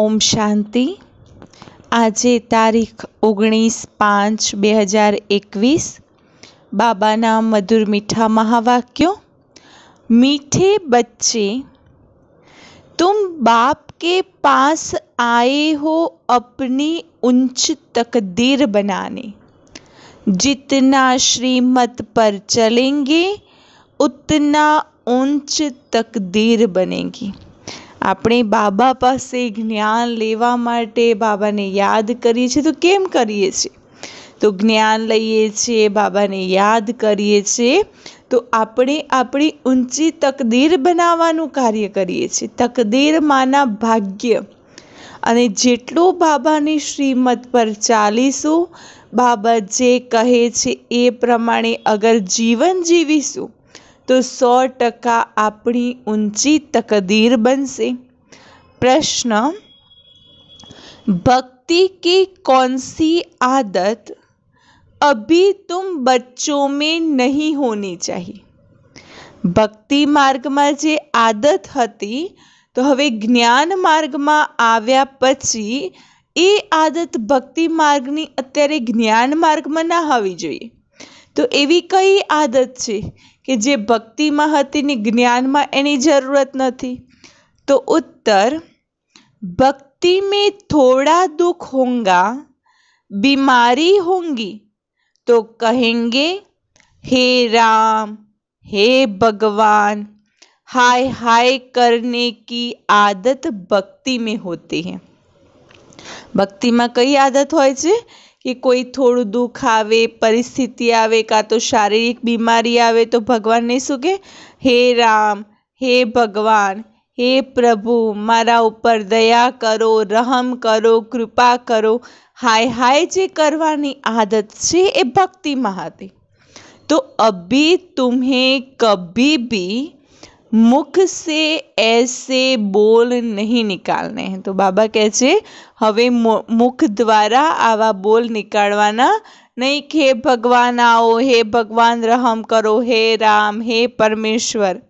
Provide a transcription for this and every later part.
ઓમ શાંતિ. આજે તારીખ 19/5/2021. બાબાના મધુર મીઠા મહાવાક્યો. मीठे बच्चे, तुम बाप के पास आए हो अपनी उच्च तकदीर बनाने। जितना श्रीमत पर चलेंगे उतना उच्च तकदीर बनेगी। આપણે બાબા પાસે જ્ઞાન લેવા માટે બાબાને યાદ કરીએ છીએ તો કેમ કરીએ છીએ? તો જ્ઞાન લઈએ છીએ, બાબાને યાદ કરીએ છીએ તો આપણે આપણી ઊંચી તકદીર બનાવવાનું કાર્ય કરીએ છીએ। તકદીરમાંના ભાગ્ય અને જેટલું બાબાની શ્રીમત પર ચાલીશું, બાબા જે કહે છે એ પ્રમાણે અગર જીવન જીવીશું तो 100% अपनी ऊंची तकदीर बनसे। प्रश्न, भक्ति की कौन सी आदत अभी तुम बच्चों में नहीं होनी चाहिए? भक्ति मार्ग में जे आदत हती तो हवे ज्ञान मार्ग में आव्या पछी ए आदत भक्ति मार्गनी अत्यारे ज्ञान मार्ग में ना होवी जोईए। तो एवी कई आदत छे कि जे भक्ति में हती ने ज्ञान में एनी जरूरत नहीं? तो उत्तर, भक्ति में थोड़ा दुख होगा, बीमारी होंगी तो कहेंगे हे राम, हे भगवान। हाय हाय करने की आदत भक्ति में होती है। भक्ति में कई आदत होय छे कि कोई थोड़ू दुख आवे, परिस्थिति आवे, का तो शारीरिक बीमारी आवे तो भगवान ने शू कहे? हे राम, हे भगवान, हे प्रभु, मारा ऊपर दया करो, रहम करो, कृपा करो। हाय हाय जे करवानी आदत छे ए भक्ति में हती। तो अभी तुम्हें कभी भी मुख से ऐसे बोल नहीं निकालने हैं। तो बाबा कहे छे हवे मुख द्वारा आवा बोल निकालवाना नहीं कि हे भगवान आओ, हे भगवान रहम करो, हे राम, हे परमेश्वर।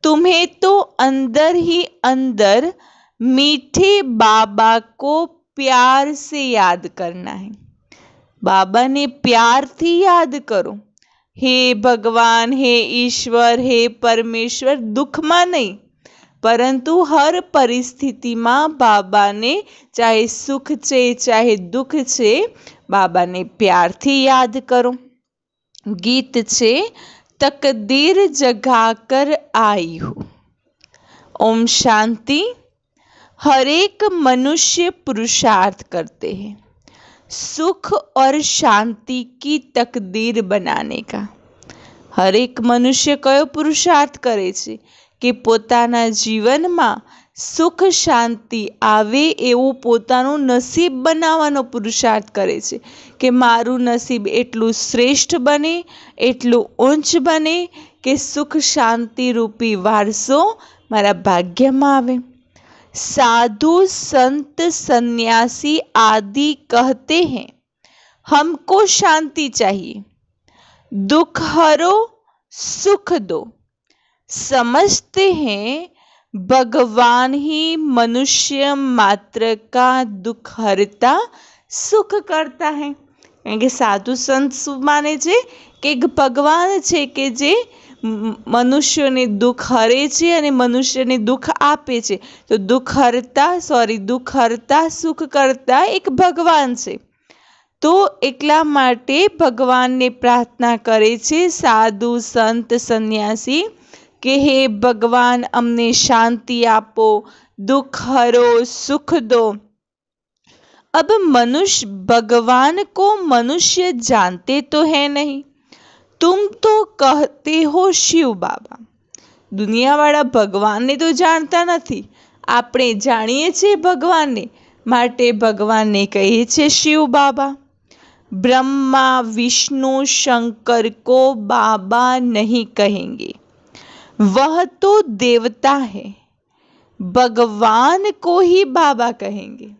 तुम्हें तो अंदर ही अंदर मीठे बाबा को प्यार से याद करना है। बाबा ने प्यार थी याद करो, हे भगवान, हे ईश्वर, हे परमेश्वर। दुख में नहीं परंतु हर परिस्थिति में बाबा ने चाहे सुख छे चाहे दुख छे बाबा ने प्यार थी याद करो। गीत छे तकदीर जगाकर आई हूँ। ओम शांति। हर एक मनुष्य पुरुषार्थ करते हैं सुख और शांति की तकदीर बनाने का। हर एक मनुष्य कयो पुरुषार्थ करे छे कि पोताना जीवन में सुख शांति आवे एवं पोतानुं नसीब बनावानो पुरुषार्थ करे छे कि मारू नसीब एटलुं श्रेष्ठ बने, एटलुं उच्च बने कि सुख शांति रूपी वारसो मारा भाग्य में आवे। साधु संत सन्यासी आदि कहते हैं हमको शांति चाहिए, दुख हरो सुख दो। समझते हैं भगवान ही मनुष्य मात्र का दुख हरता सुख करता है। क्योंकि साधु संत माने छे कि भगवान छे कि जे मनुष्य ने दुख हरे छे अने मनुष्य ने दुख आपे छे। तो दुख हरता सुख करता एक भगवान छे। तो एकला माटे भगवान ने प्रार्थना करे छे साधु संत सन्यासी कि हे भगवान अमने शांति आपो, दुख हरो, सुख दो। अब मनुष्य भगवान को मनुष्य जानते तो है नहीं। तुम तो कहते हो शिव बाबा। दुनिया वाला भगवान ने तो जानता नहीं, आपणे जाणीए छे भगवान ने, माटे भगवान ने कहे छे शिव बाबा। ब्रह्मा विष्णु शंकर को बाबा नहीं कहेंगे, वह तो देवता है, भगवान को ही बाबा कहेंगे।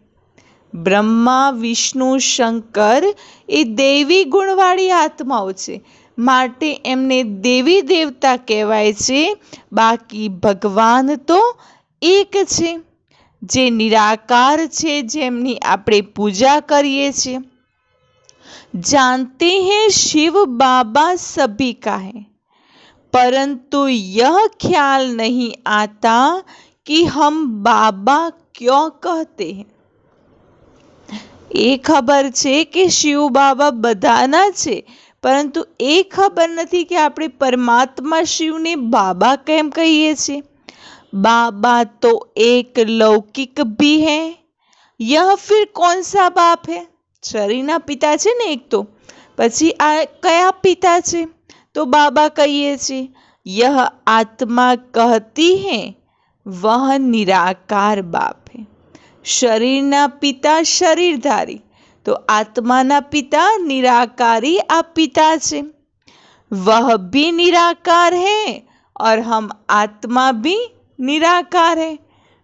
ब्रह्मा विष्णु शंकर ए देवी गुणवाड़ी आत्माओं छे, माटे एमने देवी देवता कहेवाय छे। बाकी भगवान तो एक छे। જે નિરાકાર છે, જેમની આપણે પૂજા કરીએ છીએ। जानते हैं शिव बाबा सभी का है, परंतु यह ख्याल नहीं आता कि हम बाबा क्यों कहते हैं। એ ખબર છે કે શિવ બાબા બધાના છે, પરંતુ એ ખબર નથી કે આપણે પરમાત્મા શિવને બાબા કેમ કહીએ છીએ। बाबा तो एक लौकिक भी है, यह फिर कौन सा बाप है। शरीरना पिता છે ને એક, તો પછી આ કયા પિતા છે? તો બાબા કહીએ છીએ। यह आत्मा कहती है, वह निराकार बाप है। शरीरना पिता शरीरधारी, तो आत्माना पिता निराकारी आ पिता છે। वह भी निराकार है और हम आत्मा भी निराकार है।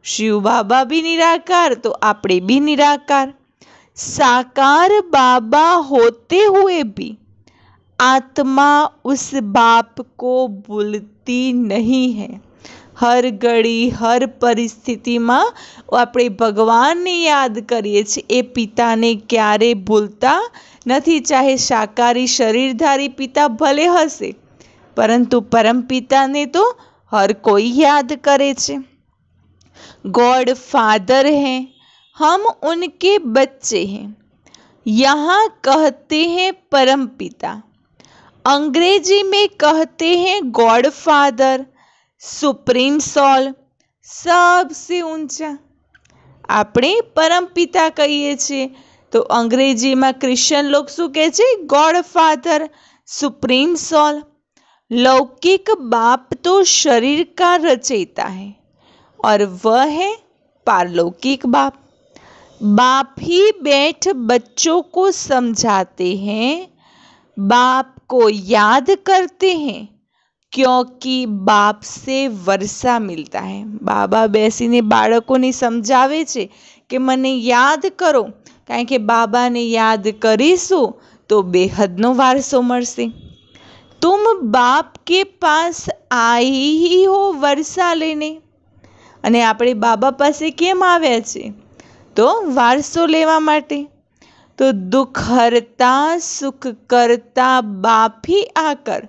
शिव बाबा भी निराकार, तो आपणे भी निराकार। साकार बाबा होते हुए भी आत्मा उस बाप को भूलती नहीं है। हर घड़ी हर परिस्थिति में આપણે ભગવાનને યાદ કરીએ છીએ, એ પિતાને ક્યારે ભૂલતા નથી। ચાહે શાકાહારી શરીરધારી પિતા ભલે હશે, પરંતુ પરમ પિતાને તો हर कोई याद करे छे। गॉड फादर हैं, हम उनके बच्चे हैं। यहाँ कहते हैं परम पिता, अंग्रेजी में कहते हैं गॉड फादर, सुप्रीम सोल, सबसे ऊंचा। આપણે પરમ પિતા કહીએ છીએ, તો અંગ્રેજીમાં ક્રિશ્ચન લોક શું કહે છે? God father, supreme soul. लौकिक बाप तो शरीर का रचयिता है और वह है पारलौकिक बाप। बाप ही बैठ बच्चों को समझाते हैं, बाप को याद करते हैं, क्योंकि बाप से वर्षा मिलता है। बाबा બેસીને બાળકોને સમજાવે છે કે મને યાદ કરો, કારણ કે બાબાને યાદ કરીશું તો બેહદનો વારસો મળશે। तुम बाप के पास आई ही हो वर्षा लेने, અને આપણે બાબા પાસે કેમ આવ્યા છે? તો વારસો લેવા માટે। तो दुख हरता सुख करता बाप ही आकर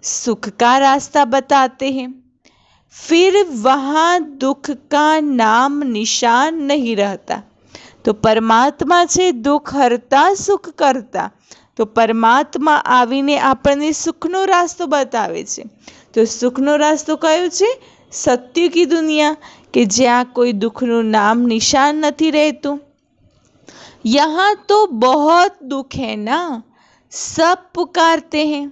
सुख का रास्ता बताते हैं, फिर वहाँ दुख का नाम निशान नहीं रहता। तो परमात्मा છે दुख हरता सुख करता, તો પરમાત્મા આવીને આપણને સુખનો રાસ્તો બતાવે છે। તો સુખનો રાસ્તો કયો છે? સત્યુગી દુનિયા, કે જ્યાં કોઈ દુઃખનું નામ નિશાન નથી રહેતું। यहाँ तो बहुत दुख है ना, सब पुकारते हैं।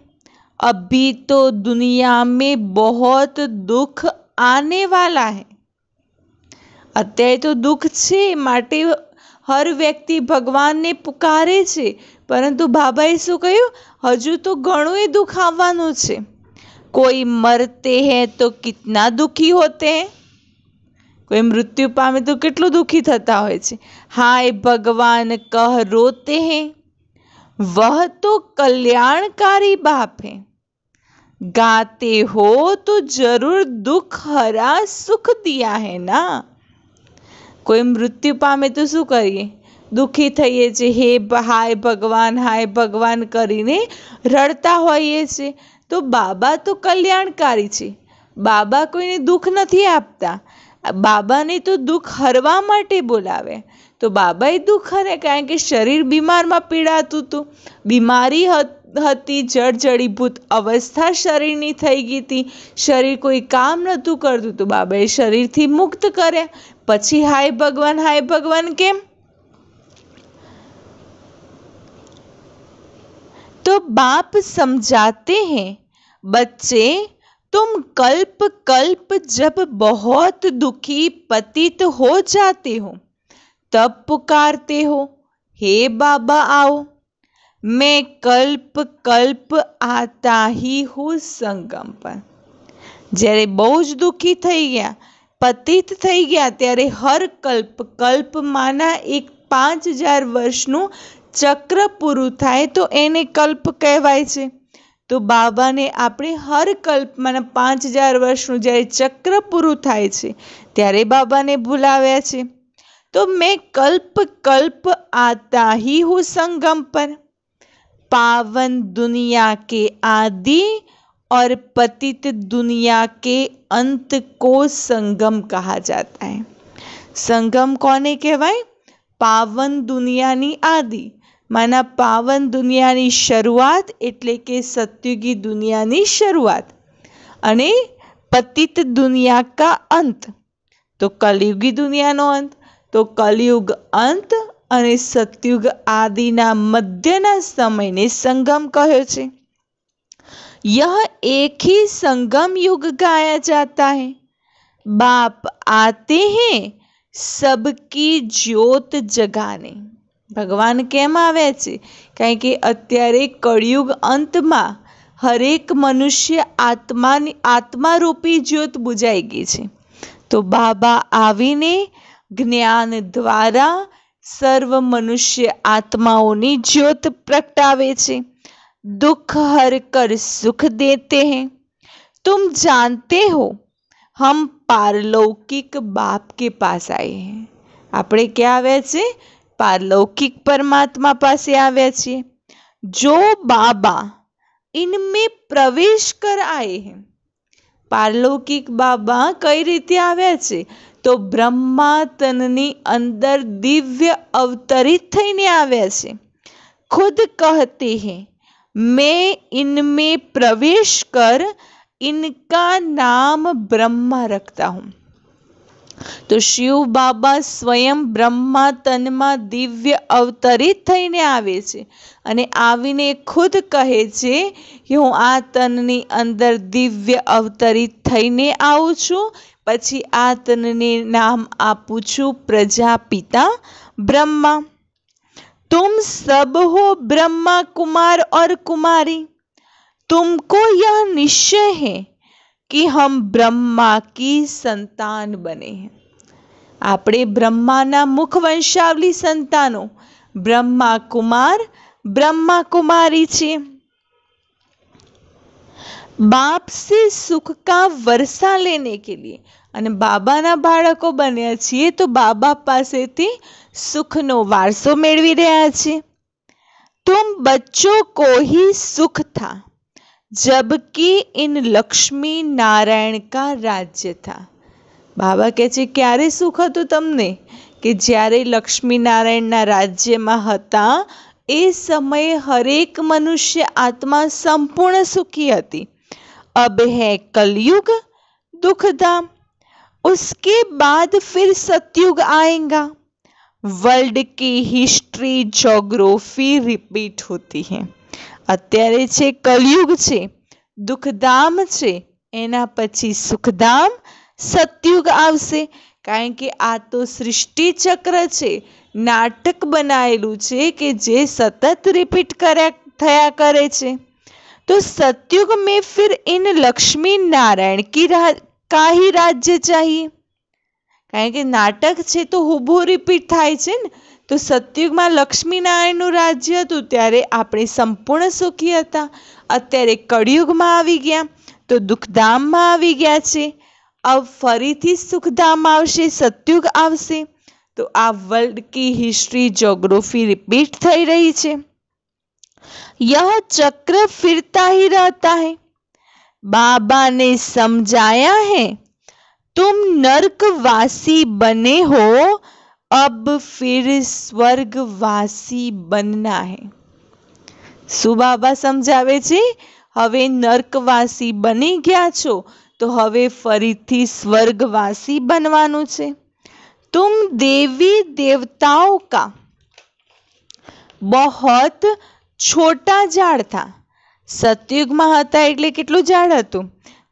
अभी तो दुनिया में बहुत दुख आने वाला है। અત્યારે તો દુઃખ છે, માટે હર વ્યક્તિ ભગવાનને પુકારે છે, પરંતુ બાબાએ શું કહ્યું? હજુ તો ઘણું દુઃખ આવવાનું છે। કોઈ મરતે હૈ તો કિતના દુઃખી હોતે હૈ, કોઈ મૃત્યુ પામે તો કેટલું દુઃખી થતા હોય છે। હાય ભગવાન કહ રોતે હૈ, વહ તો કલ્યાણકારી બાપ है। गाते हो तो जरूर दुख हरा सुख दिया है ना। કોઈ મૃત્યુ પામે તો શું કરીએ? દુઃખી થઈએ છીએ, હે હાય ભગવાન કરીને રડતા હોઈએ છીએ। તો બાબા તો કલ્યાણકારી છે, બાબા કોઈને દુઃખ નથી આપતા। બાબાને તો દુઃખ હરવા માટે બોલાવે, તો બાબાએ દુઃખ હરે, કારણ કે શરીર બીમારમાં પીડાતું હતું, બીમારી હતી, જળજડીભૂત અવસ્થા શરીરની થઈ ગઈ હતી, શરીર કોઈ કામ નહોતું કરતું, તો બાબાએ શરીરથી મુક્ત કર્યા। પછી હાય ભગવાન કેમ? तो बाप समझाते हैं, बच्चे तुम कल्प कल्प जब बहुत दुखी पतित हो जाते हो, तब पुकारते हो, हे बाबा आओ। मैं कल्प कल्प आता ही हूँ संगम पर। જ્યારે બહુ જ દુઃખી થઈ ગયા, પતિત થઈ ગયા, ત્યારે હર કલ્પ માના એક 5000 વર્ષનું ચક્ર પૂરું થાય તો એને કલ્પ કહેવાય છે। તો બાબાને આપણે હર કલ્પમાં 5000 વર્ષનું જ્યારે ચક્ર પૂરું થાય છે ત્યારે બાબાને ભૂલાવ્યા છે। तो मैं कल्प कल्प आता ही हूँ संगम पर, पावन दुनिया के आदि और पतित दुनिया के अंत को संगम कहा जाता है। संगम कोने कहवाय? पावन दुनियानी आदि माना पावन दुनियानी शरूआत एटले के सत्युगी दुनियानी शरूआत अने पतित दुनिया का अंत तो कलयुगी दुनियानो अंत। तो कलयुग अंत अने सतयुग आदिना मध्यना समय ने संगम कह्यो छे। यह एक ही संगम युग गाया जाता है। बाप आते हैं सबकी ज्योत जगाने। भगवान केम आवे छे? कारण के अत्यारे कलयुग अंत में हरेक मनुष्य आत्मा रूपी ज्योत बुझाई गई छे। तो बाबा आवीने ज्ञान द्वारा सर्व मनुष्य आत्माओनी ज्योत प्रगटावे छे। दुख हर कर सुख देते हैं। तुम जानते हो हम पारलौकिक बाप के पास आए हैं। आपणे क्या आव्या छे? पारलौकिक परमात्मा पासे आव्या छे। जो बाबा इनमें प्रवेश कर आए हैं। पारलौकिक बाबा कई रीते आव्या छे? तो ब्रह्मा तननी अंदर दिव्य अवतरित थईने आव्या छे। खुद कहते हैं मैं इनमें प्रवेश कर इनका नाम ब्रह्मा रखता हूँ। तो शिव बाबा स्वयं ब्रह्मा तनमा दिव्य अवतरित थईने आवे छे अने आवीने खुद कहे छे कि हूँ आ तननी अंदर दिव्य अवतरित थईने आऊँ छूं, पछी आ तनने नाम आपू छूं प्रजापिता ब्रह्मा। तुम सब हो ब्रह्मा कुमार और कुमारी। तुमको यह निश्चय है कि हम ब्रह्मा की संतान बने हैं। आपणे ब्रह्माना मुख वंशावली संतानों ब्रह्मा कुमार ब्रह्मा कुमारी छे। बाप से सुख का वर्षा लेने के लिए अने बाबाना बाळको बन्या छीए तो बाबा पासेथी सुखनो वारसो मेळवी रह्या छे। तुम बच्चों को ही सुख था जबकि इन लक्ष्मी नारायण का राज्य था। बाबा कहे छे क्यारे सुख हतुं तमने? कि ज्यारे लक्ष्मी नारायणना राज्यमां हता ए समये हरेक मनुष्य आत्मा संपूर्ण सुखी हती। अब है कलयुग दुखधाम, उसके बाद फिर सतयुग आएगा। वर्ल्ड की हिस्ट्री ज्योग्राफी रिपीट होती है। अत्यारे छे कलयुग छे, दुखधाम छे, एना पछी सुखधाम सतयुग आवशे। कारण के आ तो सृष्टि चक्र छे, नाटक बनायेलुं छे कि जे सतत रिपीट थया करे छे। तो सतयुग में फिर इन लक्ष्मी नारायण का ही राज्य चाहिए। कारण के नाटक छे तो हुबहू रिपीट थाय छे ने। तो सतयुग में लक्ष्मी नारायणनुं राज्य हतुं त्यारे आपणे संपूर्ण सुखी हता। अत्यारे कलियुग में आवी गया तो दुखधाम में आवी गया छे। अब फरीथी सुखधाम आवशे, सतयुग आवशे। तो आ वर्ल्ड की हिस्ट्री ज्योग्राफी रिपीट थई रही छे। यह चक्र फिरता ही रहता है। बाबा ने समझाया है तुम नरकवासी बने हो, अब फिर स्वर्गवासी बनना है। शू बाबा समझावे छे? हवे नरकवासी बनी गया छो तो हवे फरीथी स्वर्गवासी बनवानुं छे। तुम देवी देवताओं का बहुत छोटा झाड़ था। सतयुग में हता एटले केटलुं झाड़ हतुं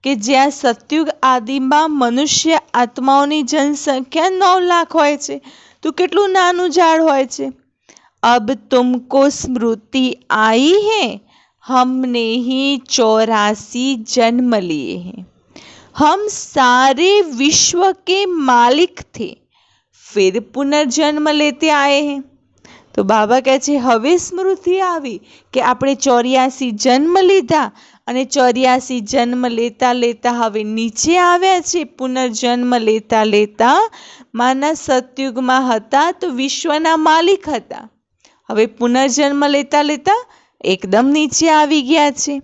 कि ज्यां सतयुग आदि में मनुष्य आत्माओनी जनसंख्या 9 लाख होय छे तो केटलुं नानुं झाड़ होय छे। अब तुमको स्मृति आई है, हमने ही 84 जन्म लिए हैं। हम सारे विश्व के मालिक थे, फिर पुनर्जन्म लेते आए हैं। તો બાબા કહે છે હવે સ્મૃતિ આવી કે આપણે 84 જન્મ લીધા અને 84 જન્મ લેતા લેતા હવે નીચે આવ્યા છે, પુનર્જન્મ લેતા લેતા માના સતયુગમાં હતા તો વિશ્વના માલિક હતા, હવે પુનર્જન્મ લેતા લેતા एकदम नीचे આવી ગયા છે।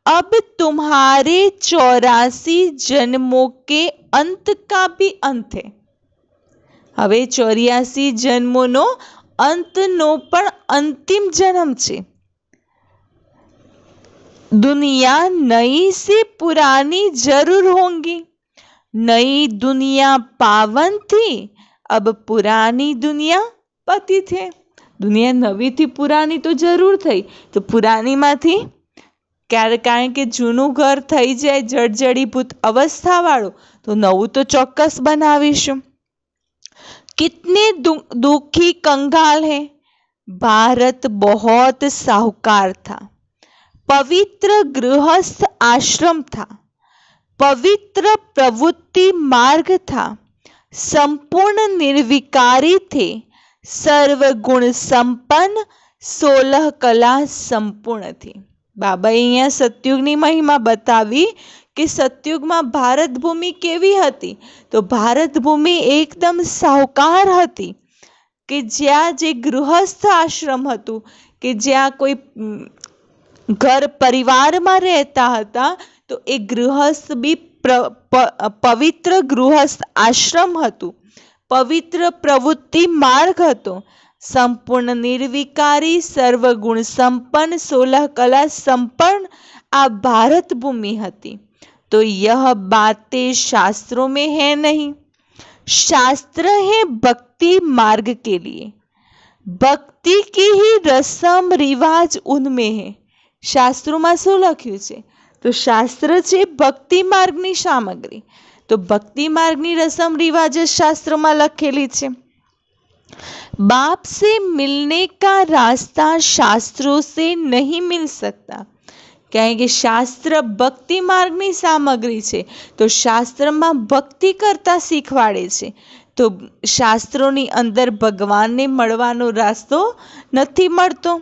अब तुम्हारे 84 जन्मों के अंत का भी अंत है। હવે 84 જન્મોનો અંતનો પણ અંતિમ જન્મ છે। दुनिया नई से पुरानी जरूर होंगी, नई दुनिया पावन थी, अब पुरानी दुनिया पतित है। दुनिया नवी थी पुरानी तो जरूर थई, तो पुरानी मांथी कारण के जूનું घर થઈ જાય જળજળીભૂત अवस्था वाळું तो नवुं तो ચોક્કસ बनावीशुं। कितने दुखी कंगाल है। भारत बहुत साहूकार था, पवित्र गृहस्थ आश्रम था, पवित्र प्रवृत्ति मार्ग था, संपूर्ण निर्विकारी थे, सर्वगुण संपन्न, 16 कला संपूर्ण थी। बाबाए अहींया सतयुगनी महिमा बतावी कि सतयुगमां भारत भूमि केवी हती, तो भारत भूमि एकदम साहूकार हती कि ज्यां जे गृहस्थ आश्रम हतुं कि ज्यां कोई घर परिवार में रहता हता तो ए गृहस्थ भी पवित्र गृहस्थ आश्रम हतुं, पवित्र प्रवृत्ति मार्ग हतो, संपूर्ण निर्विकारी, सर्वगुण संपन्न, 16 कला संपन्न आ भारत भूमि हती। तो यह बातें शास्त्रों में है नहीं, शास्त्र है भक्ति मार्ग के लिए, भक्ति की ही रस्म रिवाज उनमें है। शास्त्रों में शू लख्युं छे, तो शास्त्र छे भक्ति मार्गनी सामग्री, तो भक्ति मार्गनी रस्म रिवाज शास्त्र में लखेली छे। बाप से मिलने का रास्ता शास्त्रों से नहीं मिल सकता, कहेंगे शास्त्र भक्ति मार्गनी सामग्री छे, तो शास्त्र में भक्ति करता शीखवाड़े छे, तो शास्त्रोनी अंदर भगवान ने मळवानो रास्तो नथी मळतो।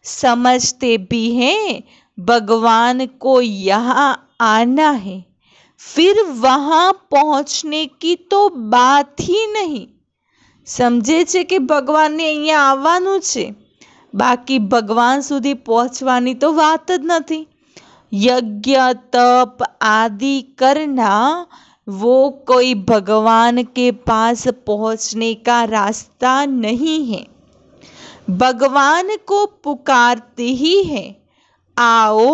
समझते भी हैं भगवान को यहाँ आना है, फिर वहाँ पहुँचने की तो बात ही नहीं। समझे छे कि भगवान ने अहींया आववानुं छे, बाकी भगवान सुधी पहोंचवानी तो वात ज नथी। यज्ञ तप आदि करना वो कोई भगवान के पास पहुँचने का रास्ता नहीं है। भगवान को पुकारते ही है, आओ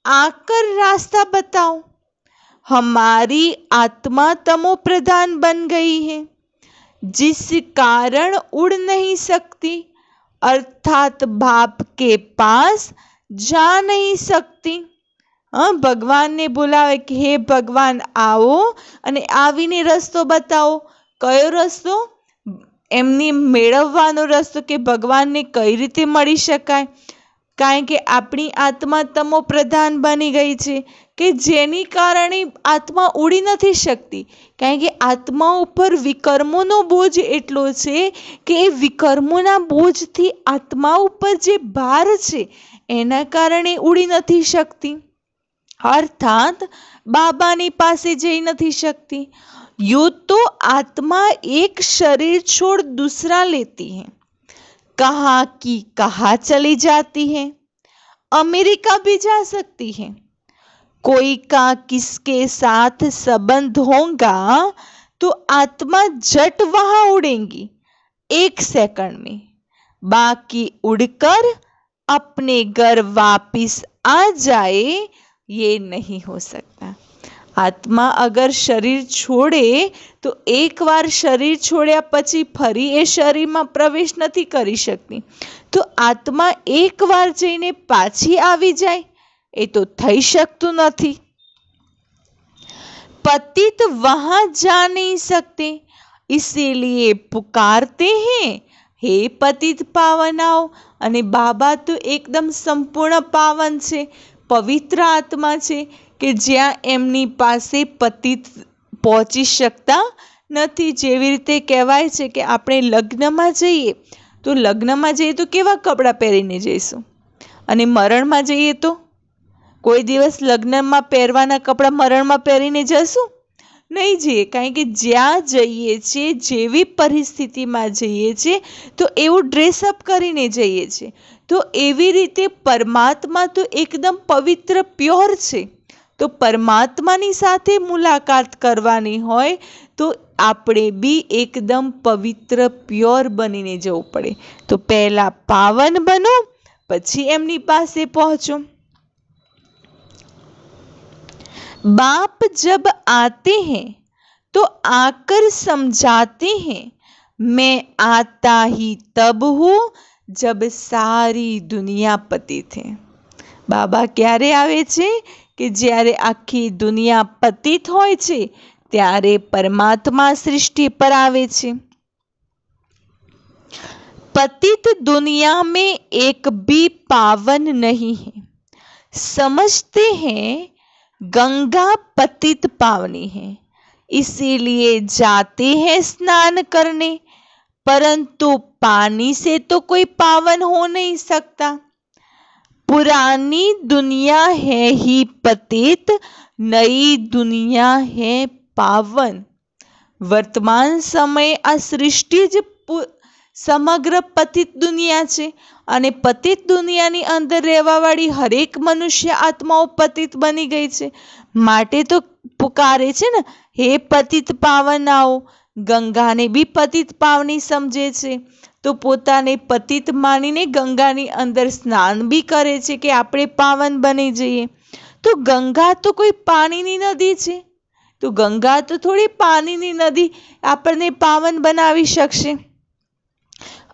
आकर रास्ता बताओ। हमारी आत्मा तमो प्रधान बन गई है, जिस कारण उड़ नहीं सकती, अर्थात बाप के पास जा नहीं सकती। भगवान ने बोलावे कि हे भगवान आओ अने आवीने रस्तो बताओ। कयो रस्तो? एमनी मेळववानो रस्तो कि भगवान ने कई रीते मळी शकाय। कारण के आपणी आत्मा तमो प्रधान बनी गई है कि जेनी कारणे आत्मा उड़ी नहीं शकती। कारण के आत्मा उपर विकर्मोनो बोझ एटलो छे कि विकर्मोना बोझथी आत्मा उपर जे भार छे एना कारणे उड़ी नहीं शकती, अर्थात बाबानी पासे जई नहीं शकती। यूं तो आत्मा एक शरीर छोड़ दूसरा लेती है, कहाँ की कहाँ चली जाती है, अमेरिका भी जा सकती है। कोई का किसके साथ संबंध होगा तो आत्मा झट वहां उड़ेंगी 1 सेकंड में, बाकी उड़कर अपने घर वापिस आ जाए ये नहीं हो सकता। आत्मा अगर शरीर छोड़े तो एक बार शरीर छोड़्या पछी फरी ए शरीर में प्रवेश नहीं करी सकती। तो आत्मा एक बार जईने पाछी आवी जाए ए तो थई शकतुं नथी। पतित वहां जा नहीं सकते, इसीलिए पुकारते हैं हे पतित पावनाओ। अने बाबा तो एकदम संपूर्ण पावन छे, पवित्र आत्मा छे कि ज्यां एमनी पासे पतित पहोंची शकता नथी। जेवी रीते कहेवाय छे कि आपणे लग्नमा जईए તો લગ્નમાં જઈએ તો કેવા કપડાં પહેરીને જઈશું, અને મરણમાં જઈએ તો કોઈ દિવસ લગ્નમાં પહેરવાના કપડાં મરણમાં પહેરીને જશું? નહીં જઈએ, કારણ કે જ્યાં જઈએ છીએ, જેવી પરિસ્થિતિમાં જઈએ છીએ તો એવું ડ્રેસઅપ કરીને જઈએ છીએ. તો એવી રીતે પરમાત્મા તો એકદમ પવિત્ર પ્યોર છે. તો પરમાત્માની સાથે મુલાકાત કરવાની હોય તો આપણે બી એકદમ પવિત્ર પ્યોર બનીને જવું પડે. તો પહેલાં પાવન બનો, પછી એમની પાસે પહોંચો. बाप जब आते हैं तो आकर समझाते हैं मैं आता ही तब हूँ जब सारी दुनिया पतित है. બાબા ક્યારે આવે છે? કે જ્યારે આખી દુનિયા પતિત હોય છે ત્યારે પરમાત્મા સૃષ્ટિ પર આવે છે. पतित दुनिया में एक भी पावन नहीं है. समझते हैं गंगा पतित पावनी है, इसीलिए जाते हैं स्नान करने, परंतु पानी से तो कोई पावन हो नहीं सकता. पुरानी दुनिया है ही पतित, नई दुनिया है पावन. वर्तमान समय आ सृष्टि ज સમગ્ર પતિત દુનિયા છે, અને પતિત દુનિયાની અંદર રહેવાવાળી હરેક મનુષ્ય આત્માઓ પતિત બની ગઈ છે. માટે તો પુકારે છે ને, હે પતિત પાવનાઓ. ગંગાને બી પતિત પાવની સમજે છે, તો પોતાને પતિત માનીને ગંગાની અંદર સ્નાન બી કરે છે કે આપણે પાવન બની જઈએ. તો ગંગા તો કોઈ પાણીની નદી છે, તો ગંગા તો થોડી પાણીની નદી આપણને પાવન બનાવી શકશે.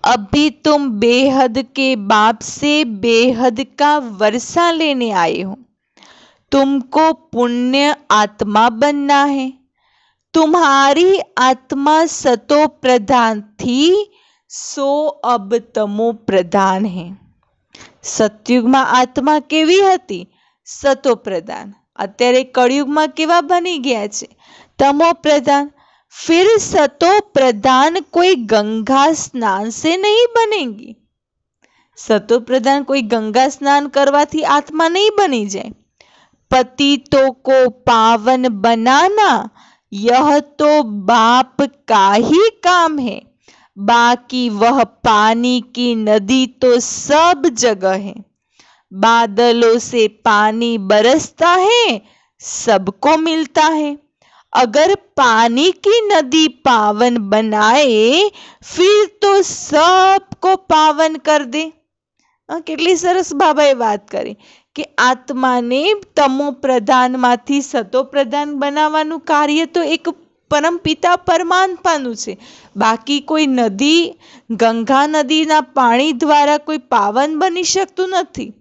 अभी तुम बेहद के बाप से बेहद का वर्षा लेने आए हो. तुमको पुण्य आत्मा बनना है. तुम्हारी आत्मा सतो प्रधान थी, सो अब तमो प्रधान है. સતયુગમાં આત્મા કેવી હતી? સતો પ્રધાન. અત્યારે કળિયુગમાં કેવા બની ગયા છે? તમો પ્રધાન. फिर सतो प्रधान कोई गंगा स्नान से नहीं बनेगी. सतो प्रधान कोई गंगा स्नान करवाथी आत्मा नहीं बनी जाए. पतितों को पावन बनाना यह तो बाप का ही काम है. बाकी वह पानी की नदी तो सब जगह है. बादलों से पानी बरसता है, सबको मिलता है. अगर पानी की नदी पावन बनाए फिर तो सबको पावन कर दे. કેટલી સરસ બાબાએ વાત કરી કે આત્માને તમો પ્રધાનમાંથી સતો પ્રધાન બનાવવાનું કાર્ય તો એક પરમપિતા પરમાત્માનું છે. બાકી કોઈ નદી, ગંગા નદીના પાણી દ્વારા કોઈ પાવન બની શકતું નથી.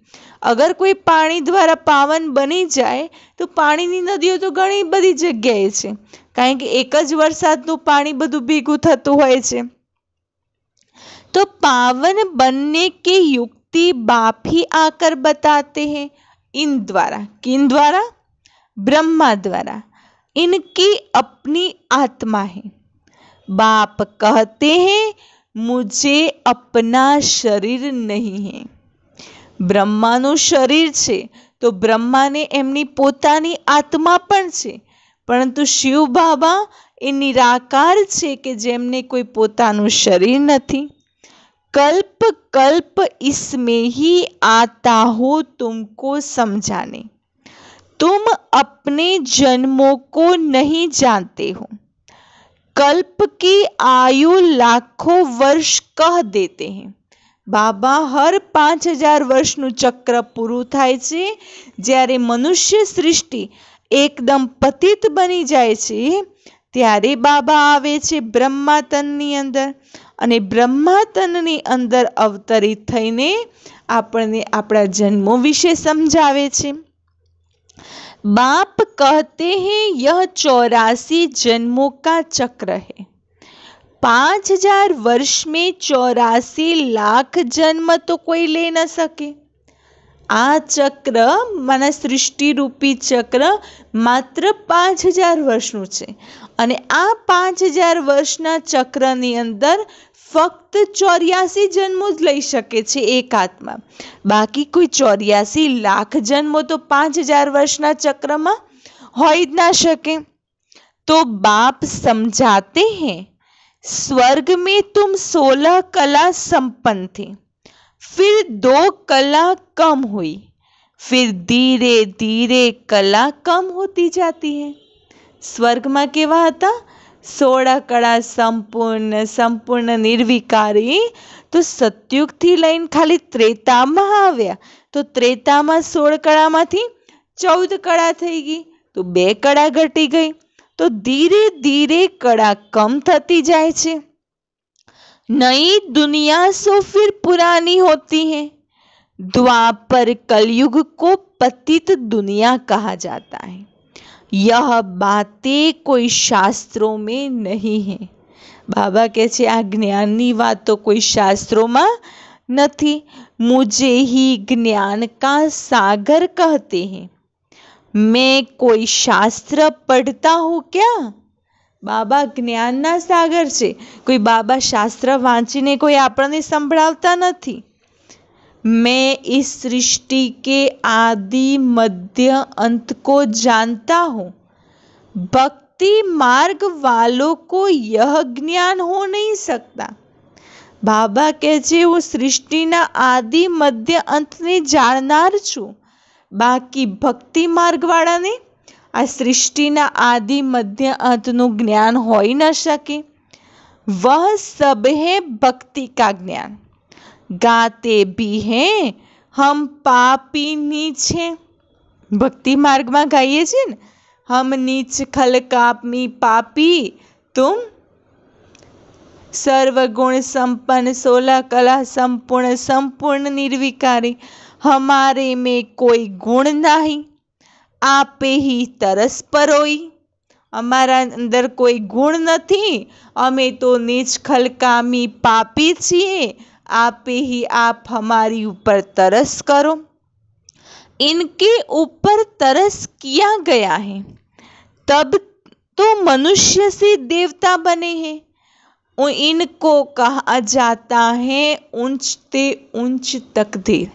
અગર કોઈ પાણી દ્વારા પાવન બની જાય તો પાણીની નદીઓ તો ઘણી બધી જગ્યાએ છે, કારણ કે એક જ વરસાદનું પાણી બધું ભેગું થતું હોય છે. तो पावन बनने की युक्ति बाप ही आकर बताते हैं. इन द्वारा, किन द्वारा? ब्रह्मा द्वारा. इनकी अपनी आत्मा है. बाप कहते हैं मुझे अपना शरीर नहीं है. બ્રહ્માનું શરીર છે તો બ્રહ્માને એમની પોતાની આત્મા પણ છે, પરંતુ શિવ બાબા એ નિરાકાર છે કે જેમને કોઈ પોતાનું શરીર નથી. कल्प कल्प इसमें ही आता हो तुमको समझाने. तुम अपने जन्मों को नहीं जानते हो. कल्प की आयु लाखों वर्ष कह देते हैं. બાબા હર 5000 વર્ષનું ચક્ર પૂરું થાય છે. જ્યારે મનુષ્ય સૃષ્ટિ એકદમ પતિત બની જાય છે ત્યારે બાબા આવે છે બ્રહ્માતનની અંદર, અને બ્રહ્માતનની અંદર અવતરિત થઈને આપણને આપણા જન્મો વિશે સમજાવે છે. बाप कहते हैं यह 84 जन्मों का चक्र है. 5000 वर्ष में 84 लाख जन्म तो कोई ले न सके. આ ચક્ર માના સૃષ્ટિ રૂપી ચક્ર માત્ર 5000 વર્ષનું છે, અને આ 5000 વર્ષના ચક્રની અંદર ફક્ત 84 જન્મો જ લઈ શકે છે એક આત્મા, બાકી કોઈ 84 લાખ જન્મો તો 5000 વર્ષના ચક્રમાં હોય જ ના શકે। तो बाप समझाते हैं, स्वर्ग में तुम 16 कला संपन्न थे, फिर 2 कला कम हुई, फिर धीरे धीरे कला कम होती जाती है। स्वर्ग में केवा हता? 16 कला संपूर्ण निर्विकारी। तो सतयुग थी लईने खाली त्रेता में आव्या तो त्रेता में 16 कला मांथी 14 कला थई गई, तो 2 कला घटी गई। तो धीरे धीरे कला कम थती जाए छे। नई दुनिया सो फिर पुरानी होती है। द्वापर कलयुग को पतित दुनिया कहा जाता है। यह बातें कोई शास्त्रों में नहीं है। बाबा कहे छे आ ज्ञाननी बात तो कोई शास्त्रों में नहीं। मुझे ही ज्ञान का सागर कहते हैं। मैं कोई शास्त्र पढ़ता हूँ क्या? बाबा ज्ञानना सागर छे। कोई बाबा शास्त्र वांचीने कोई आपणे संभळावता नहीं। मैं इस सृष्टि के आदि मध्य अंत को जानता हूँ। भक्ति मार्ग वालों को यह ज्ञान हो नहीं सकता। बाबा कहे छे हूँ सृष्टिना आदि मध्य अंत ने जाणनार छूं, बाकी भक्ति मार्ग वाला ने आ सृष्टिना आदि मध्य अंतनु ज्ञान हो ही न सके। वह सब है भक्ति का ज्ञान। गाते भी हैं हम पापी नीच हैं। भक्ति मार्ग में गाइए छे ने, हम नीच खलकापी पापी तुम सर्वगुण संपन्न 16 कला संपूर्ण निर्विकारी। हमारे में कोई गुण नहीं, आपे ही तरस परोई। अमारा अंदर कोई गुण नहीं, अमे तो नीच खलकामी पापी छीए। आपे ही आप हमारी ऊपर तरस करो। इनके ऊपर तरस किया गया है, तब तो मनुष्य से देवता बने हैं। इनको कहा जाता है ऊंचते ऊंच तकदीर।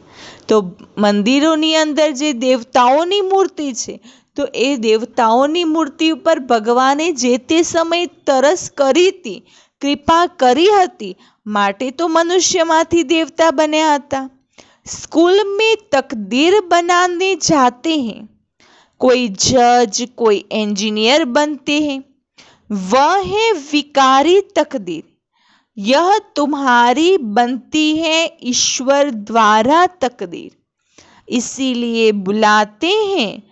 तो मंदिरोनी अंदर जे देवताओनी मूर्ति छे, तो ए देवताओनी मूर्ति पर भगवाने जे ते समय तरस करी थी, कृपा करी हती, माटे तो मनुष्यमांथी देवता बन्या हता। स्कूल में तकदीर बनाने जाते हैं। कोई जज, कोई इंजीनियर बनते हैं। वह है विकारी तकदीर। यह तुम्हारी बनती है ईश्वर द्वारा तकदीर। इसीलिए बुलाते हैं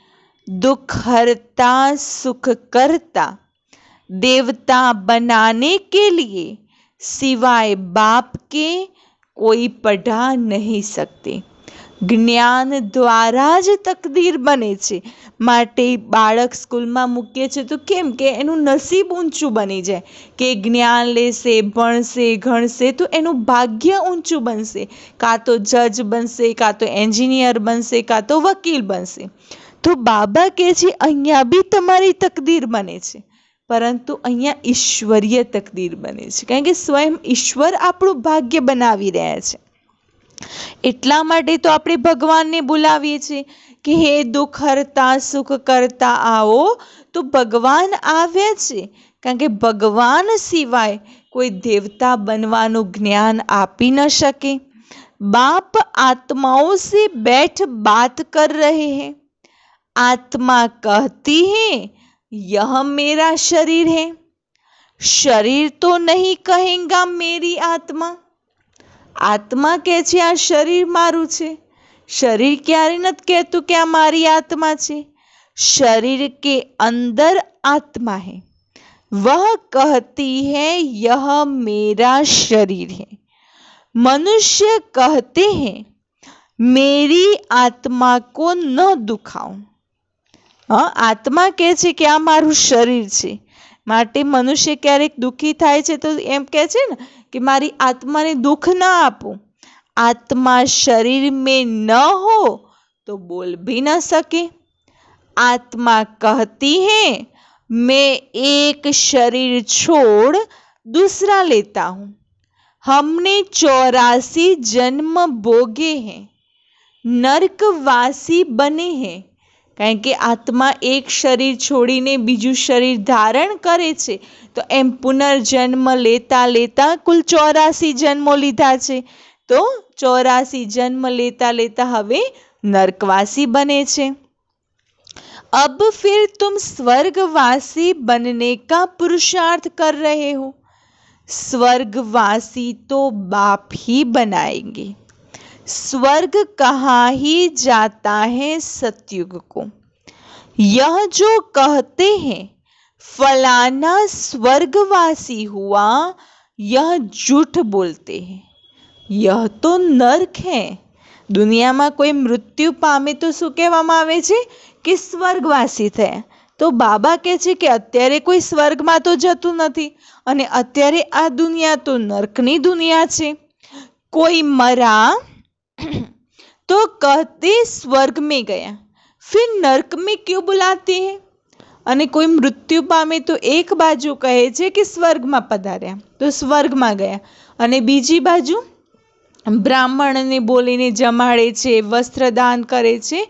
दुख हरता सुख करता। देवता बनाने के लिए सिवाय बाप के कोई पढ़ा नहीं सकते। જ્ઞાન દ્વારા જ તકદીર બને છે। માટે બાળક સ્કૂલમાં મૂકીએ છીએ તો કેમ કે એનું નસીબ ઊંચું બની જાય કે જ્ઞાન લેશે, ભણશે, ગણશે તો એનું ભાગ્ય ઊંચું બનશે। કાં તો જજ બનશે, કાં તો એન્જિનિયર બનશે, કાં તો વકીલ બનશે। તો બાબા કહે છે અહીંયા બી તમારી તકદીર બને છે, પરંતુ અહીંયા ઈશ્વરીય તકદીર બને છે, કારણ કે સ્વયં ઈશ્વર આપણું ભાગ્ય બનાવી રહ્યા છે। એટલા માટે તો આપણે ભગવાનને બોલાવીએ છીએ કે હે દુઃખ હરતા સુખ કરતા આવો। તો ભગવાન આવ્યા છે, કારણ કે ભગવાન સિવાય કોઈ દેવતા બનવાનું જ્ઞાન આપી ન શકે। बाप आत्माओं से बैठ बात कर रहे हैं। आत्मा कहती है यह मेरा शरीर है। शरीर तो नहीं कहेगा मेरी आत्मा। आत्मा कहे छे आ शरीर मारू छे। शरीर क्यारे नथी कहतुं कि आ मारी आत्मा छे। शरीर के अंदर आत्मा है, वह कहती है यह मेरा शरीर है। मनुष्य कहते हैं मेरी आत्मा को न दुखाओ। आत्मा कहे छे कि आ मारू शरीर छे, माटे मनुष्य क्यारेक दुखी थाय छे तो एम कहे छे ने कि मारी आत्मा ने दुख न आपो। आत्मा शरीर में न हो तो बोल भी न सके। आत्मा कहती है मैं एक शरीर छोड़ दूसरा लेता हूँ। हमने 84 जन्म भोगे हैं, नरकवासी बने हैं। કારણ કે આત્મા એક શરીર છોડીને બીજું શરીર ધારણ કરે છે, તો એમ પુનર્જન્મ લેતા લેતા કુલ 84 જન્મો લીધા છે, તો 84 જન્મ લેતા લેતા હવે नरकवासी बने छे। अब फिर तुम स्वर्गवासी बनने का पुरुषार्थ कर रहे हो। स्वर्गवासी तो बाप ही बनाएंगे। स्वर्ग कहा ही जाता है सतयुग को। यह जो कहते हैं फलाना स्वर्गवासी हुआ, यह झूठ बोलते हैं। यह तो नरक है। दुनिया में कोई मृत्यु पामे तो शुं कहेवामां आवे छे कि स्वर्गवासी थया। तो बाबा कहे छे कि अत्यारे कोई स्वर्ग में तो जतुं नथी अने अत्यारे आ दुनिया तो नरकनी दुनिया छे। कोई मरा तो कहते स्वर्ग में गया, फिर नरक में क्यों बुलाते हैं? अने कोई मृत्यु पामे तो एक बाजू कहे छे कि स्वर्ग में पधार्या तो स्वर्ग में गया, अने बीजी बाजू ब्राह्मण ने बोलीने जमाड़े छे, वस्त्रदान करे छे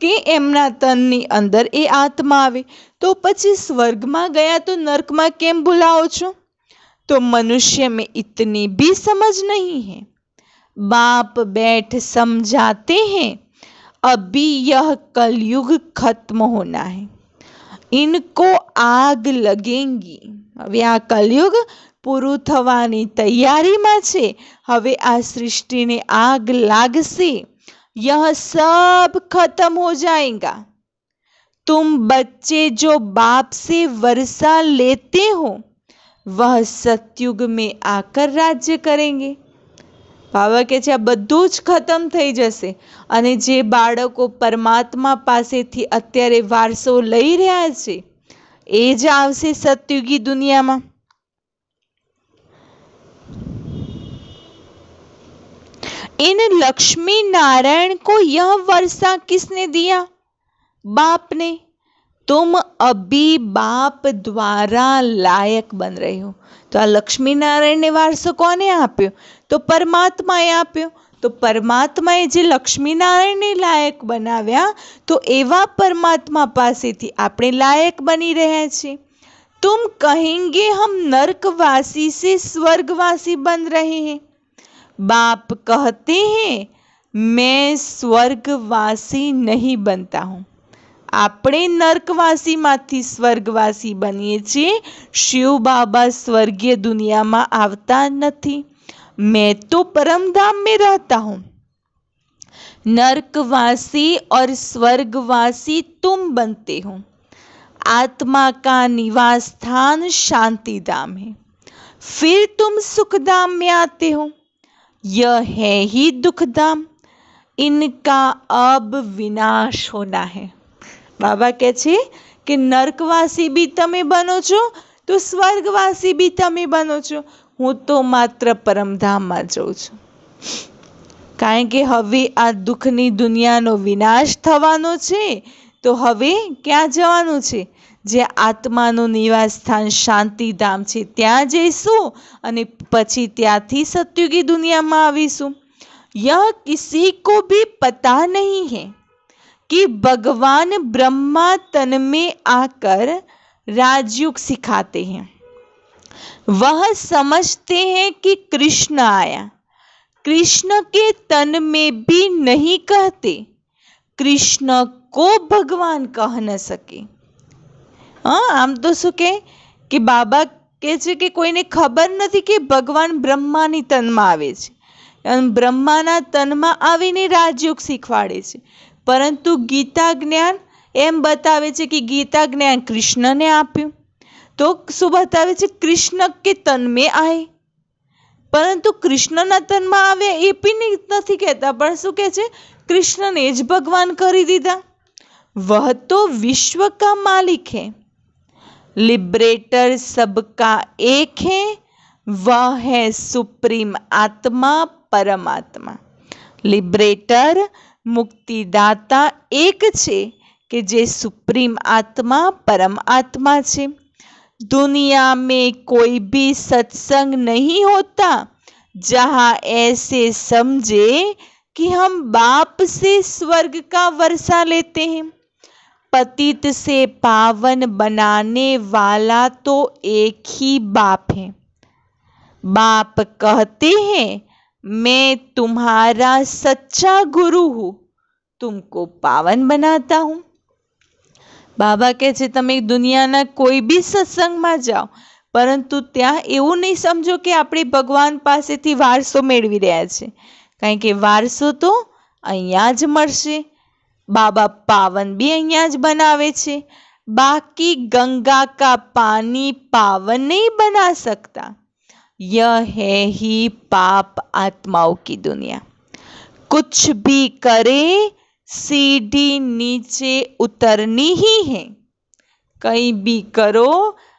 कि एमना तननी अंदर ए आत्मा आवे। तो पछी स्वर्ग में गया तो नरक में केम बुलाओ छो? तो मनुष्य में इतनी भी समझ नहीं है। बाप बैठ समझाते हैं, अभी यह कलयुग खत्म होना है, इनको आग लगेंगी। हवे आ कलयुग पूરું થવાની તૈયારીમાં છે। હવે આ સૃષ્ટિને આગ લાગશે। यह सब खत्म हो जाएगा। तुम बच्चे जो बाप से वर्षा लेते हो, वह सतयुग में आकर राज्य करेंगे। बाबा के छे आ बधुं ज खत्म थई जशे अने जे बाळको परमात्मा पासेथी अत्यारे वारसो लई रह्या छे ए ज आवशे सतयुगी दुनियामां। इन लक्ष्मी नारायण को यह वर्षा किसने दिया? बाप ने। तुम अभी बाप द्वारा लायक बन रहे हो। तो आ लक्ष्मी नारायण ने वारसो कोने आप्यो? तो परमात्माए आप्यो। तो परमात्माए जे लक्ष्मी नारायण ने लायक बनाव्या, तो एवा परमात्मा पासेथी आपणे लायक बनी रह्या छे। तुम कहेंगे हम नरकवासी से स्वर्गवासी बन रहे हैं। बाप कहते हैं मैं स्वर्गवासी नहीं बनता हूँ। આપણે નર્કવાસીમાંથી સ્વર્ગવાસી બનીએ છીએ। શિવ બાબા સ્વર્ગીય દુનિયામાં આવતા નથી। मैं तो परमधाम में रहता हूँ। नर्कवासी और स्वर्गवासी तुम बनते हो। आत्मा का निवास स्थान शांति धाम है, फिर तुम सुखधाम में आते हो। यह है ही दुखधाम, इनका अब विनाश होना है। बाबा कहे छे कि नरकवासी भी तमे बनो छो तो स्वर्गवासी भी तमे बनो छो। हूँ तो मात्र परमधाम में जाऊँ छूं, कारण के हवे आ दुखनी दुनियानो विनाश थवानो छे। तो हवे क्यां जवानुं छे? जे आत्मानुं निवास स्थान शांतिधाम छे त्यां जईशुं अने पछी त्यांथी सतयुगी दुनियामां आवीशुं। यह किसी को भी पता नहीं है कि भगवान ब्रह्मा तन में आकर राजयोग सिखाते हैं। वह समझते हैं कि कृष्ण आया। कृष्ण के तन में भी नहीं कहते, कृष्ण को भगवान कह न सके। हाँ, आम तो शू कहे कि बाबा कहे छे कि कोईने खबर नहीं कि भगवान ब्रह्मानी तनमा आवे छे, ब्रह्माना तनमा आवीने राजयोग शिखवाड़े छे। परंतु गीता ज्ञान एम बतावे छे कि गीता ज्ञान कृष्ण ने आप्युं। तो शू बतावे छे? कृष्ण के तन में आए, परंतु कृष्णना तन में आवे ए भी नहीं कहता, पर शू कहे छे? कृष्ण ने ज भगवान करी दीधा। वह तो विश्व का मालिक है। लिबरेटर सबका एक है, वह है सुप्रीम आत्मा परमात्मा। लिबरेटर मुक्तिदाता एक छे कि जे सुप्रीम आत्मा परम आत्मा छे। दुनिया में कोई भी सत्संग नहीं होता जहाँ ऐसे समझे कि हम बाप से स्वर्ग का वर्षा लेते हैं। पतित से पावन बनाने वाला तो एक ही बाप है। बाप कहते हैं, मैं तुम्हारा सच्चा गुरु हूँ, तुमको पावन बनाता हूँ। બાબા કહે છે તમે દુનિયાના કોઈ બી સત્સંગમાં જાઓ, પરંતુ ત્યાં એવું નહીં સમજો કે આપણે ભગવાન પાસેથી વારસો મેળવી રહ્યા છે, કારણ કે વારસો તો અહીંયા જ મળશે। બાબા પાવન બી અહીંયા જ બનાવે છે, બાકી गंगा का पानी पावन नहीं बना सकता। यह है ही पाप आत्माओं की दुनिया। कुछ भी करे सीढ़ी नीचे उतरनी ही है। कहीं भी करो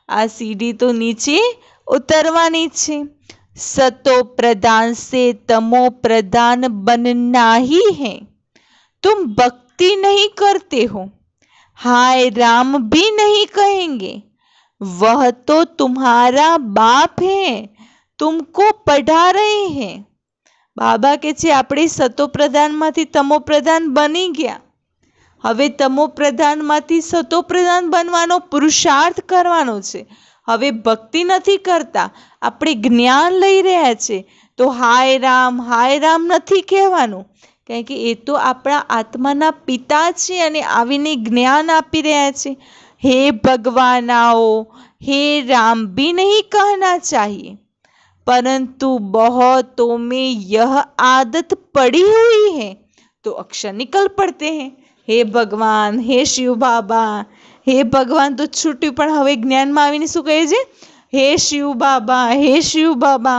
आ सीढ़ी तो नीचे उतरवानी छे। सतो प्रधान से तमो प्रधान बनना ही है। तुम भक्ति नहीं करते हो, हाय राम भी नहीं कहेंगे, वह तो तुम्हारा बाप है, तुमको पढ़ा रहे हैं। બાબા કે છે આપણે સતો પ્રધાનમાંથી તમો પ્રધાન બની ગયા, હવે તમો પ્રધાનમાંથી સતો પ્રધાન બનવાનો પુરુષાર્થ કરવાનો છે। હવે ભક્તિ નથી કરતા, આપણે જ્ઞાન લઈ રહ્યા છે, તો હાય રામ નથી કહેવાનું, કારણ કે એ તો આપણા આત્માના પિતા છે અને આવીને જ્ઞાન આપી રહ્યા છે। હે ભગવાન आओ, हे राम भी नहीं कहना चाहिए, परंतु बहुतों में यह आदत पड़ी हुई है तो अक्षर निकल पड़ते हैं। हे भगवान, हे शिव बाबा, हे भगवान तो छूट्યું, પણ હવે જ્ઞાનમાં આવીને શું કહે છે? હે શિવ બાબા, હે શિવ બાબા।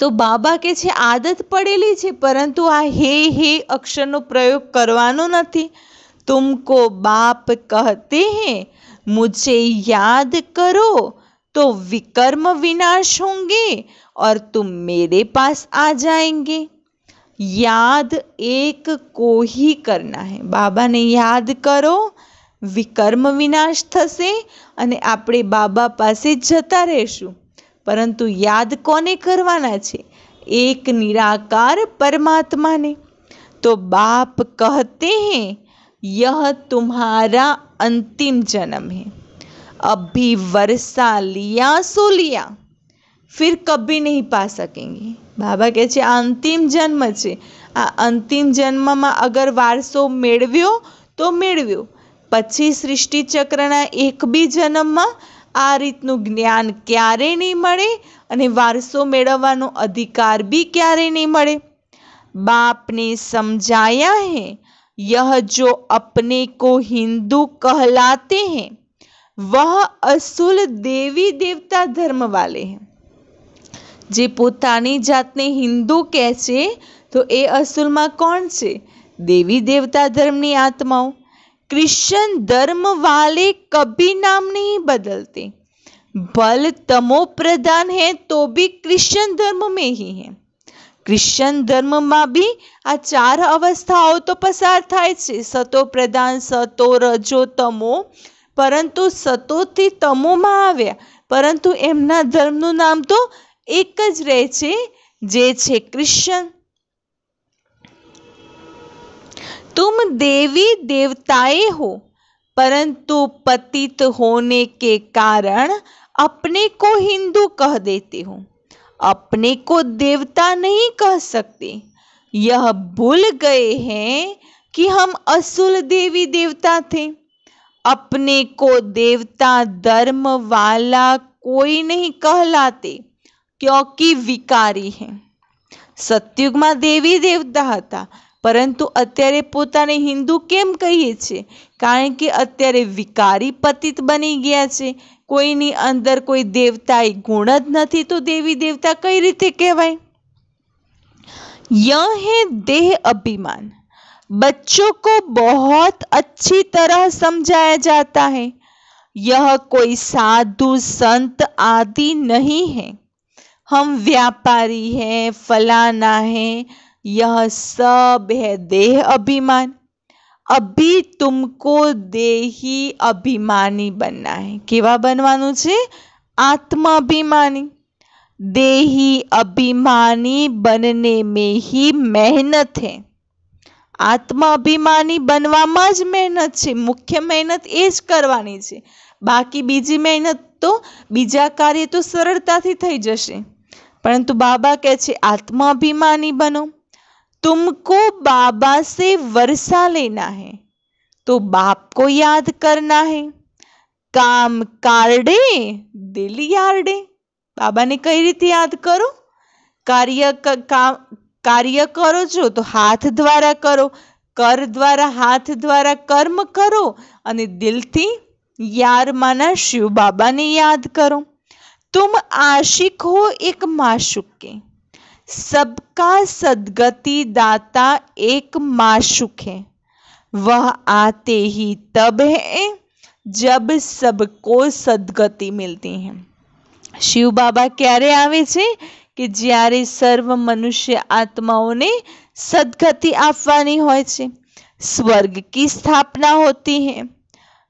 તો બાબા કે છે આદત પડેલી છે, પરંતુ આ હે અક્ષરનો પ્રયોગ કરવાનો નથી। तुमको बाप कहते हैं, मुझे याद करो तो विकर्म विनाश होंगे और तुम मेरे पास आ जाएंगे। याद एक को ही करना है। बाबा ने याद करो, विकर्म विनाश थશે અને આપણે બાબા પાસે જતા રહેશું। પરંતુ યાદ કોને કરવાના છે? એક નિરાકાર परमात्मा ने। तो बाप कहते हैं, यह तुम्हारा अंतिम जन्म है। अभी वर्षा लिया सो लिया, फिर कभी नहीं पा सकेंगे। बाबा કહે છે આ અંતિમ જન્મ છે, આ અંતિમ જન્મમાં અગર વારસો મેળવ્યો તો મેળવ્યો, પછી સૃષ્ટિ ચક્રના એક બી જન્મમાં આ રીતનું જ્ઞાન ક્યારેય નહીં મળે અને વારસો મેળવવાનો અધિકાર બી ક્યારેય નહીં મળે। बाप ने समझाया है, यह जो अपने को हिंदू कहलाते हैं वह असुल देवी देवता धर्म वाले हैं। जे पोतानी जातने हिंदू कहे छे तो ए असुल में कौन छे? देवी देवता धर्मनी आत्माओं। क्रिश्चियन धर्म वाले कभी नाम नहीं बदलते, भल तमो प्रधान है तो भी क्रिश्चियन धर्म में ही है। क्रिश्चियन धर्म में भी आ चार अवस्थाओं तो पसार थाय छे, सतो प्रधान, सतो, रजो, तमो। परंतु सतो थी तमो में आव्या, परंतु एमना धर्मનું नाम तो एक ज रहे छे, जे छे क्रिश्चियन। तुम देवी देवताए हो, परंतु पतित होने के कारण अपने को हिंदू कह देते हो, अपने को देवता नहीं कह सकते। यह भूल गए हैं कि हम असुल देवी देवता थे। अपने को देवता धर्म वाला कोई नहीं कहलाते, क्योंकि विकारी है। सतयुग में देवी देवता हता, परंतु अत्यारे पोताने हिंदू केम कहीए छे? कारण के अत्यारे विकारी पतित बनी गया छे। कोईनी अंदर कोई देवताई गुण ज नथी, तो देवी देवता कई रीते कहेवाय? यह है देह अभिमान। बच्चों को बहुत अच्छी तरह समझाया जाता है, यह कोई साधु संत आदि नहीं है, हम व्यापारी हैं, फलाना है, यह सब है देह अभिमान। अभी तुमको देही अभिमानी बनना है। केवा बनवानुं छे? आत्माभिमानी। देही अभिमानी बनने में ही मेहनत है। आत्मा अभिमानी बनवामां ज मेहनत छे। मुख्य मेहनत ए ज करवानी छे। बाकी बीजी मेहनत तो बीजा कार्य तो सरलताथी थई जशे। परंतु बाबा कहे छे आत्मा अभिमानी बनो। तुमको बाबा से वर्षा लेना है तो बाप को याद करना है। काम कारडे दिल यारडे। बाबा ने कई रीते याद करो? कार्य करो छो तो हाथ द्वारा करो, कर द्वारा हाथ द्वारा कर्म करो अने दिलथी यार माना शिव बाबा ने याद करो। तुम आशिक हो एक माशूक के, सबका सदगति दाता एक माशूक है। वह आते ही तब है जब सबको सदगति मिलती है। शिव बाबा क्यारे आवे छे कि ज्यारे सर्व मनुष्य आत्माओने सदगति आपवानी होय छे, स्वर्ग की स्थापना होती है,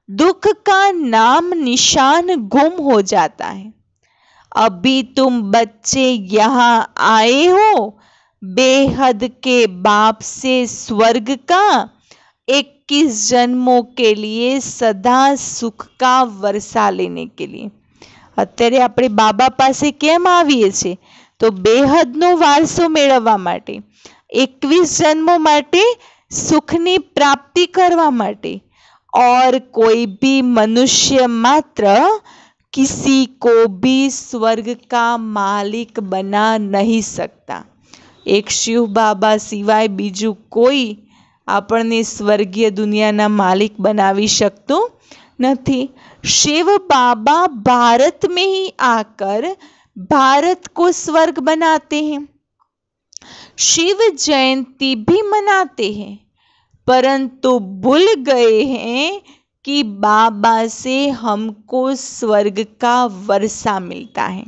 दुख का नाम निशान गुम हो जाता है। अभी तुम बच्चे यहाँ आए हो बेहद के बाप से स्वर्ग का 21 जन्मों के लिए सदा सुख का वर्षा लेने के लिए। અત્યારે આપણે બાબા પાસે કેમ આવીએ છીએ? તો બેહદનો વારસો મેળવવા માટે, 21 જન્મો માટે સુખની પ્રાપ્તિ કરવા માટે। और कोई भी मनुष्य मात्र किसी को भी स्वर्ग का मालिक बना नहीं सकता। एक शिव बाबा सिवाय बीजू कोई आपने स्वर्गीय दुनियाना मालिक बनावी शकतो नहीं। शिव बाबा भारत में ही आकर भारत को स्वर्ग बनाते हैं। शिव जयंती भी मनाते हैं, परंतु भूल गए हैं कि बाबा से हमको स्वर्ग का वर्षा मिलता है।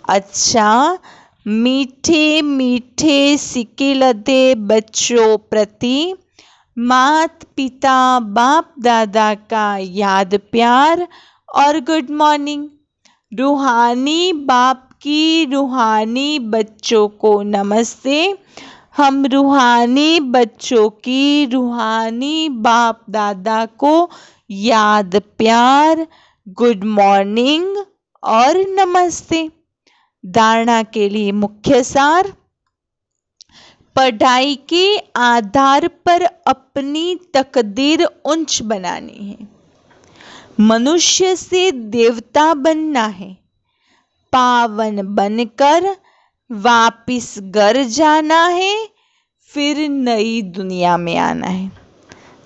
अच्छा, मीठे मीठे सिक्के लदे बच्चों प्रति मात पिता बाप दादा का याद प्यार और गुड मॉर्निंग। रूहानी बाप की रूहानी बच्चों को नमस्ते। हम रूहानी बच्चों की रूहानी बाप दादा को याद प्यार गुड मॉर्निंग और नमस्ते। धारणा के लिए मुख्य सार, पढ़ाई के आधार पर अपनी तकदीर ऊंच बनानी है। मनुष्य से देवता बनना है। पावन बनकर वापिस घर जाना है, फिर नई दुनिया में आना है।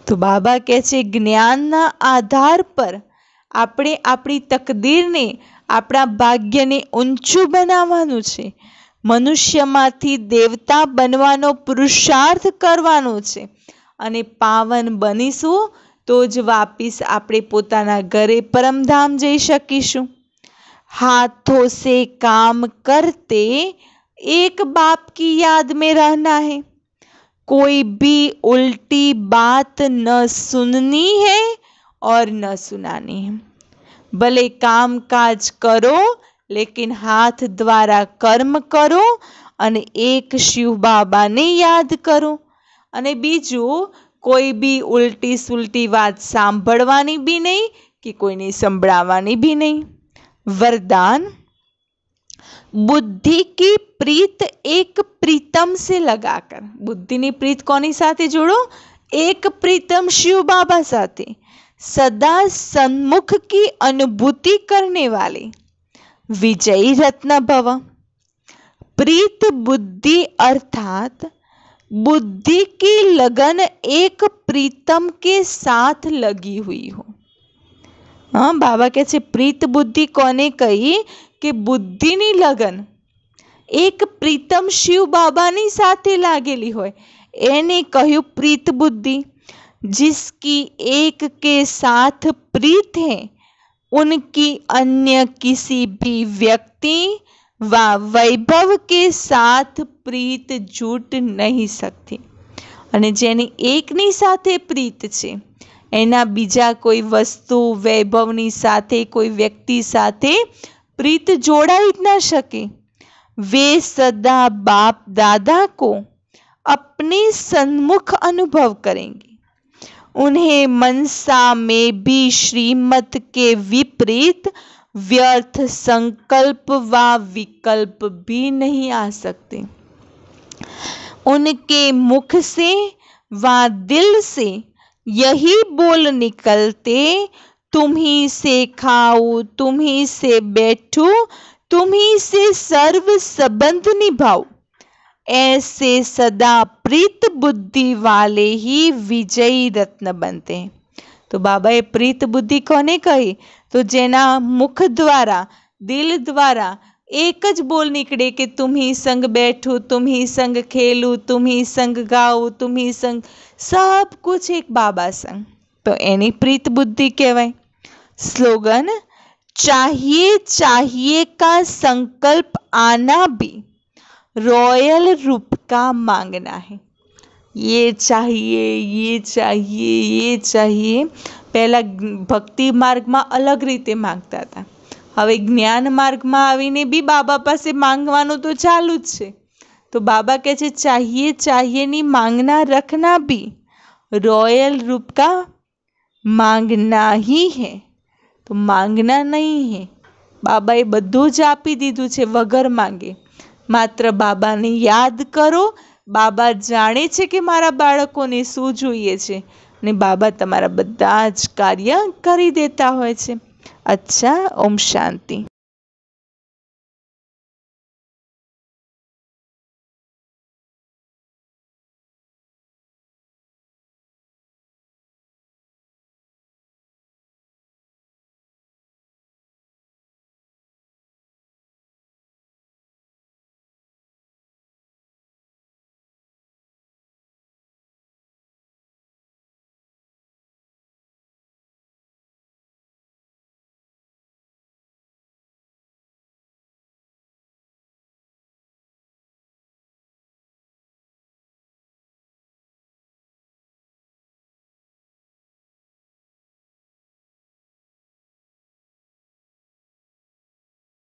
तो बाबा कहे छे ज्ञानना आधार पर આપણે આપણી તકદીરને, આપણા ભાગ્યને ઊંચું બનાવવાનું છે। મનુષ્યમાંથી દેવતા બનવાનો પુરુષાર્થ કરવાનો છે અને પાવન બનીશું તો જ વાપિસ આપણે પોતાના ઘરે પરમધામ જઈ શકીશું। हाथों से काम करते एक बाप की याद में रहना है। कोई भी उल्टी बात न सुननी है और न सुनानी है। भले काम काज करो लेकिन हाथ द्वारा कर्म करो અને એક शिव बाबा ने याद करो। અને બીજું કોઈ બી ઉલટી સુલટી વાત સાંભળવાની બી નહીં કે કોઈને સંભળાવવાની બી નહીં। वरदान, बुद्धि की प्रीत एक प्रीतम से लगाकर। बुद्धि नी प्रीत कोनी साथे जोड़ो? एक प्रीतम शिव बाबा साथे। सदा सन्मुख की अनुभूति करने वाले विजयी रत्न भव। प्रीत बुद्धि अर्थात बुद्धि की लगन एक प्रीतम के साथ लगी हुई हो। हाँ, बाबा कहे प्रीत बुद्धि कोने कही कि बुद्धि नी लगन एक प्रीतम शिव बाबा नी साथे लागेली होय एने कहूं प्रीत बुद्धि। जिसकी एक के साथ प्रीत है उनकी अन्य किसी भी व्यक्ति व वैभव के साथ प्रीत जुट नहीं सकती। અને જેની એકની સાથે પ્રીત છે એના બીજા કોઈ વસ્તુ વૈભવની સાથે કોઈ વ્યક્તિ સાથે પ્રીત જોડાઈ જ ના શકે। वे सदा बाप दादा को अपने सन्मुख अनुभव करेंगे। उन्हें मनसा में भी श्रीमत के विपरीत व्यर्थ संकल्प व विकल्प भी नहीं आ सकते। उनके मुख से व दिल से यही बोल निकलते, तुम ही से खाऊं, तुम ही से बैठूं, तुम ही से सर्व संबंध निभाऊं। ऐसे सदा प्रीत बुद्धि वाले ही विजयी रत्न बनते हैं। तो बाबाए प्रीत बुद्धि कोने कही? तो जेना मुख द्वारा, दिल द्वारा एक ज बोल निकले कि तुम ही संग बैठूं, तुम ही संग खेलूं, तुम ही संग गाऊं, तुम ही संग, सब कुछ एक बाबा संग, तो एनी प्रीत बुद्धि कहवाय। स्लोगन, चाहिए चाहिए का संकल्प आना भी रॉयल रूप का मांगना है। ये चाहिए, ये चाहिए, ये चाहिए, पहला भक्ति मार्ग में अलग रीते मांगता था। હવે જ્ઞાન માર્ગમાં આવીને બી બાબા પાસે માંગવાનું તો ચાલુ જ છે। તો બાબા કહે છે चाहिए चाहिए ની मांगना रखना भी रॉयल रूप का मांगना ही है। तो मांगना नहीं है, બાબાએ બધું જ આપી દીધું છે વગર માંગે। માત્ર બાબાને યાદ કરો। બાબા જાણે છે કે મારા બાળકોને શું જોઈએ છે અને બાબા તમારા બધા જ કાર્ય કરી દેતા હોય છે। अच्छा, ओम शांति।